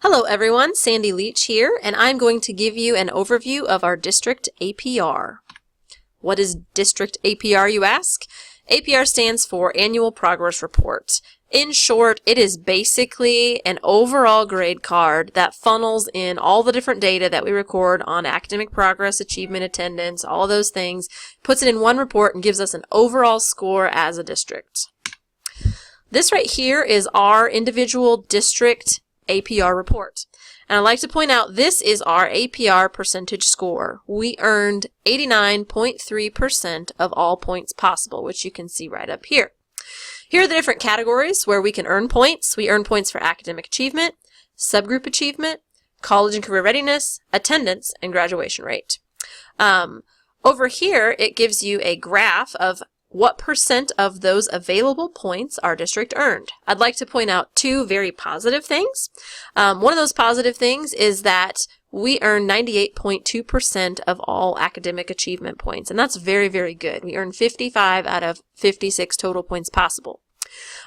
Hello everyone, Sandy Leach here, and I'm going to give you an overview of our district APR. What is district APR, you ask? APR stands for Annual Progress Report. In short, it is basically an overall grade card that funnels in all the different data that we record on academic progress, achievement, attendance, all of those things, puts it in one report and gives us an overall score as a district. This right here is our individual district APR report. And I'd like to point out this is our APR percentage score. We earned 89.3% of all points possible, which you can see right up here. Here are the different categories where we can earn points. We earn points for academic achievement, subgroup achievement, college and career readiness, attendance, and graduation rate. Over here, it gives you a graph of what percent of those available points our district earned. I'd like to point out two very positive things. One of those positive things is that we earn 98.2% of all academic achievement points, and that's very, very good. We earned 55 out of 56 total points possible.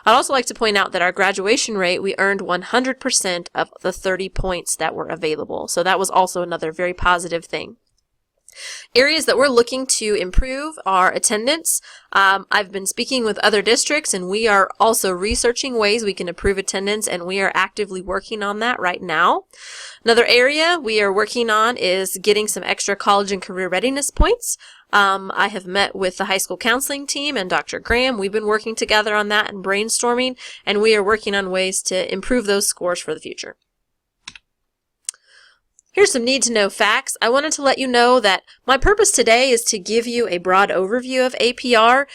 I'd also like to point out that our graduation rate, we earned 100% of the 30 points that were available, so that was also another very positive thing. Areas that we're looking to improve are attendance. I've been speaking with other districts and we are also researching ways we can improve attendance, and we are actively working on that right now. Another area we are working on is getting some extra college and career readiness points. I have met with the high school counseling team and Dr. Graham. We've been working together on that and brainstorming, and we are working on ways to improve those scores for the future. Here's some need-to-know facts. I wanted to let you know that my purpose today is to give you a broad overview of APR.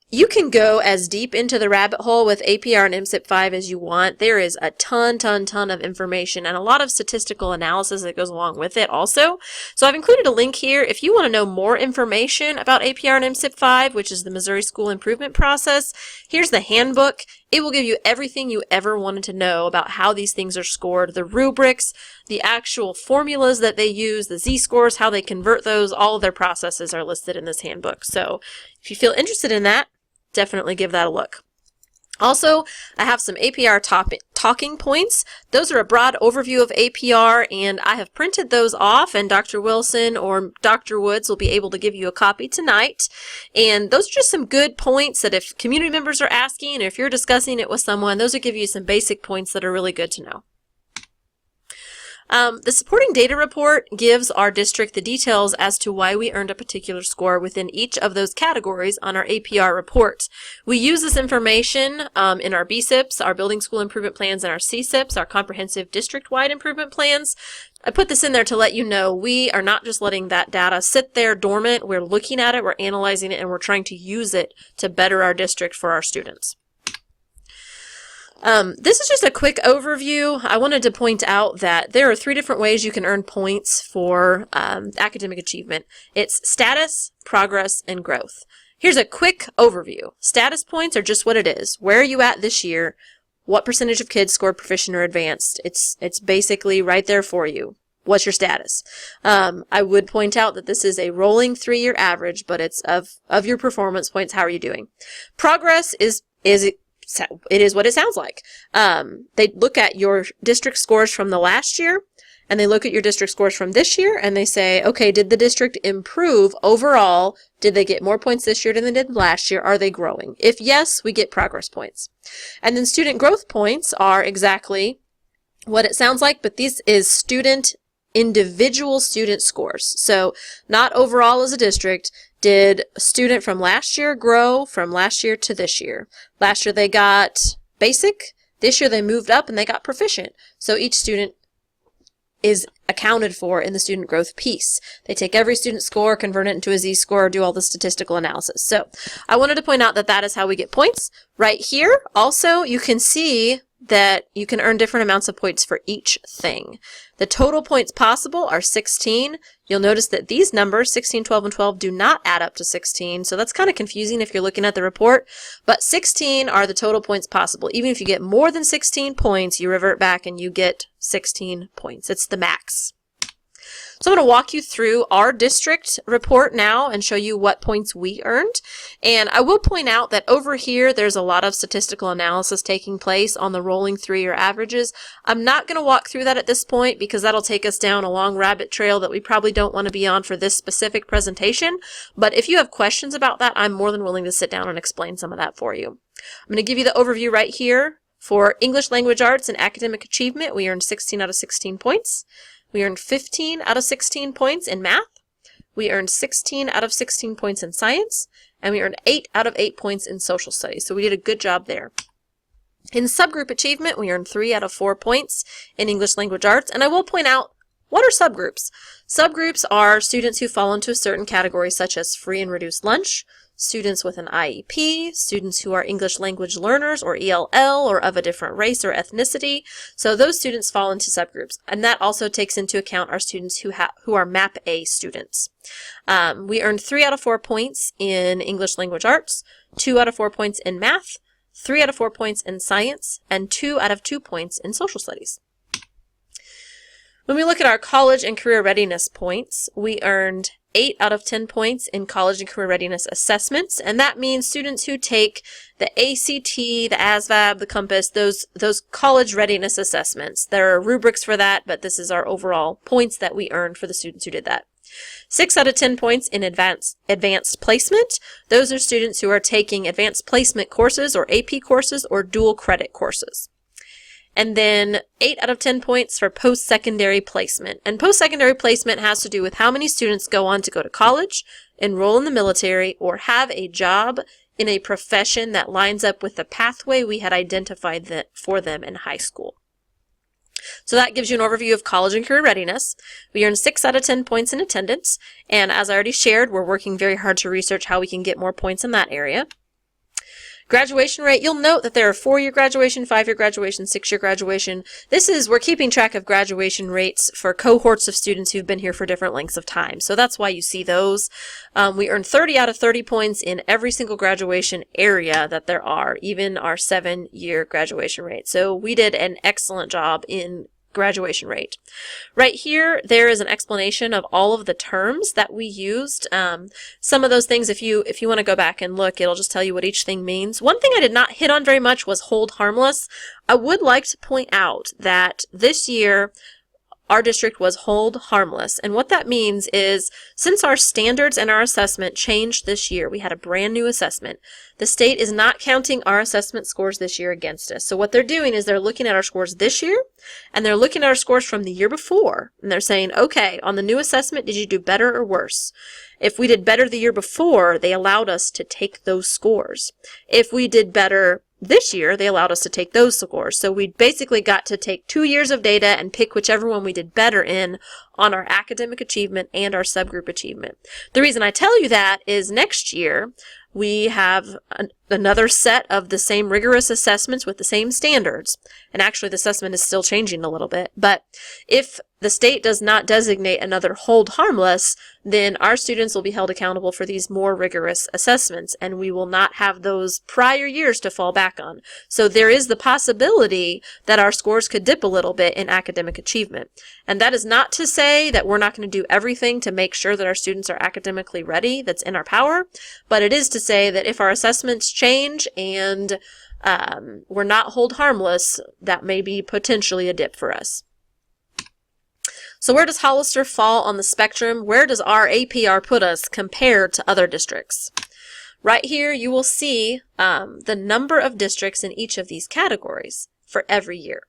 You can go as deep into the rabbit hole with APR and MSIP-5 as you want. There is a ton of information and a lot of statistical analysis that goes along with it also. So I've included a link here. If you want to know more information about APR and MSIP-5, which is the Missouri School Improvement Process, here's the handbook. It will give you everything you ever wanted to know about how these things are scored, the rubrics, the actual formulas that they use, the z-scores, how they convert those, all of their processes are listed in this handbook. So if you feel interested in that, definitely give that a look. Also, I have some APR talking points. Those are a broad overview of APR, and I have printed those off, and Dr. Wilson or Dr. Woods will be able to give you a copy tonight. And those are just some good points that if community members are asking, or if you're discussing it with someone, those will give you some basic points that are really good to know. The supporting data report gives our district the details as to why we earned a particular score within each of those categories on our APR report. We use this information in our BSIPs, our Building School Improvement Plans, and our CSIPs, our Comprehensive District-Wide Improvement Plans. I put this in there to let you know we are not just letting that data sit there dormant. We're looking at it, we're analyzing it, and we're trying to use it to better our district for our students. This is just a quick overview. I wanted to point out that there are 3 different ways you can earn points for academic achievement. It's status, progress, and growth. Here's a quick overview. Status points are just what it is. Where are you at this year? What percentage of kids scored proficient or advanced? It's basically right there for you. What's your status? I would point out that this is a rolling 3-year average, but it's of your performance points. How are you doing? Progress it is what it sounds like. They look at your district scores from the last year, and they look at your district scores from this year, and they say, okay, did the district improve overall? Did they get more points this year than they did last year? Are they growing? If yes, we get progress points. And then student growth points are exactly what it sounds like, but this is individual student scores. So not overall as a district. Did a student from last year grow from last year to this year? Last year they got basic. This year they moved up and they got proficient. So each student is accounted for in the student growth piece. They take every student score, convert it into a z-score, do all the statistical analysis. So I wanted to point out that that is how we get points. Right here, also, you can see that you can earn different amounts of points for each thing. The total points possible are 16. You'll notice that these numbers, 16, 12, and 12, do not add up to 16, so that's kind of confusing if you're looking at the report, but 16 are the total points possible. Even if you get more than 16 points, you revert back and you get 16 points. It's the max. So I'm going to walk you through our district report now and show you what points we earned. And I will point out that over here, there's a lot of statistical analysis taking place on the rolling 3-year averages. I'm not going to walk through that at this point because that'll take us down a long rabbit trail that we probably don't want to be on for this specific presentation. But if you have questions about that, I'm more than willing to sit down and explain some of that for you. I'm going to give you the overview right here. For English Language Arts and Academic Achievement, we earned 16 out of 16 points. We earned 15 out of 16 points in math. We earned 16 out of 16 points in science. And we earned 8 out of 8 points in social studies. So we did a good job there. In subgroup achievement, we earned 3 out of 4 points in English Language Arts. And I will point out, what are subgroups? Subgroups are students who fall into a certain category such as free and reduced lunch, students with an IEP, students who are English language learners or ELL or of a different race or ethnicity. So those students fall into subgroups. And that also takes into account our students who are MAP A students. We earned 3 out of 4 points in English Language Arts, 2 out of 4 points in math, 3 out of 4 points in science, and 2 out of 2 points in social studies. When we look at our college and career readiness points, we earned 8 out of 10 points in college and career readiness assessments, and that means students who take the ACT, the ASVAB, the Compass, those college readiness assessments. There are rubrics for that, but this is our overall points that we earned for the students who did that. 6 out of 10 points in advanced placement. Those are students who are taking advanced placement courses or AP courses or dual credit courses. And then 8 out of 10 points for post-secondary placement. And post-secondary placement has to do with how many students go on to go to college, enroll in the military, or have a job in a profession that lines up with the pathway we had identified for them in high school. So that gives you an overview of college and career readiness. We earned 6 out of 10 points in attendance. And as I already shared, we're working very hard to research how we can get more points in that area. Graduation rate, you'll note that there are 4-year graduation, 5-year graduation, 6-year graduation. We're keeping track of graduation rates for cohorts of students who've been here for different lengths of time. So that's why you see those. We earned 30 out of 30 points in every single graduation area that there are, even our 7-year graduation rate. So we did an excellent job in graduation rate. Right here, there is an explanation of all of the terms that we used. Some of those things, if you want to go back and look, it'll just tell you what each thing means. One thing I did not hit on very much was hold harmless. I would like to point out that this year, our district was hold harmless. And what that means is, since our standards and our assessment changed this year, we had a brand new assessment. The state is not counting our assessment scores this year against us. So what they're doing is they're looking at our scores this year, and they're looking at our scores from the year before, and they're saying, okay, on the new assessment, did you do better or worse? If we did better the year before, they allowed us to take those scores. If we did better this year, they allowed us to take those scores. So we basically got to take 2 years of data and pick whichever one we did better in on our academic achievement and our subgroup achievement. The reason I tell you that is next year, we have another set of the same rigorous assessments with the same standards. And actually, the assessment is still changing a little bit. But if the state does not designate another hold harmless, then our students will be held accountable for these more rigorous assessments, and we will not have those prior years to fall back on. So there is the possibility that our scores could dip a little bit in academic achievement. And that is not to say that we're not going to do everything to make sure that our students are academically ready that's in our power, but it is to say that if our assessments change and we're not hold harmless, that may be potentially a dip for us. So where does Hollister fall on the spectrum? Where does our APR put us compared to other districts? Right here, you will see the number of districts in each of these categories for every year.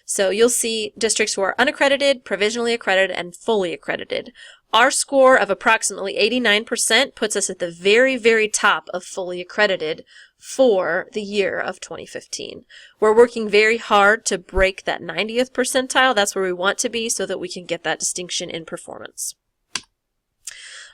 So you'll see districts who are unaccredited, provisionally accredited, and fully accredited. Our score of approximately 89% puts us at the very, very top of fully accredited for the year of 2015. We're working very hard to break that 90th percentile. That's where we want to be so that we can get that distinction in performance.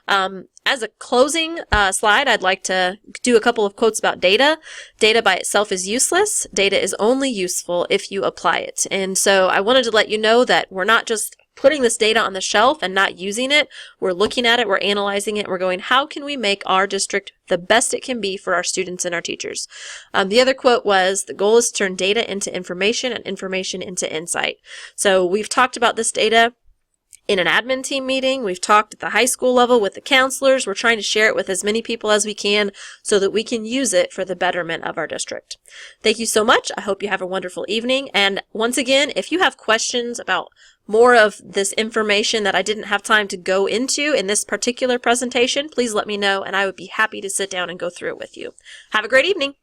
As a closing slide, I'd like to do a couple of quotes about data. Data by itself is useless. Data is only useful if you apply it. And so I wanted to let you know that we're not just putting this data on the shelf and not using it. We're looking at it, we're analyzing it, we're going, how can we make our district the best it can be for our students and our teachers? The other quote was, the goal is to turn data into information and information into insight. So we've talked about this data in an admin team meeting. We've talked at the high school level with the counselors. We're trying to share it with as many people as we can so that we can use it for the betterment of our district. Thank you so much. I hope you have a wonderful evening. And once again, if you have questions about more of this information that I didn't have time to go into in this particular presentation, please let me know and I would be happy to sit down and go through it with you. Have a great evening.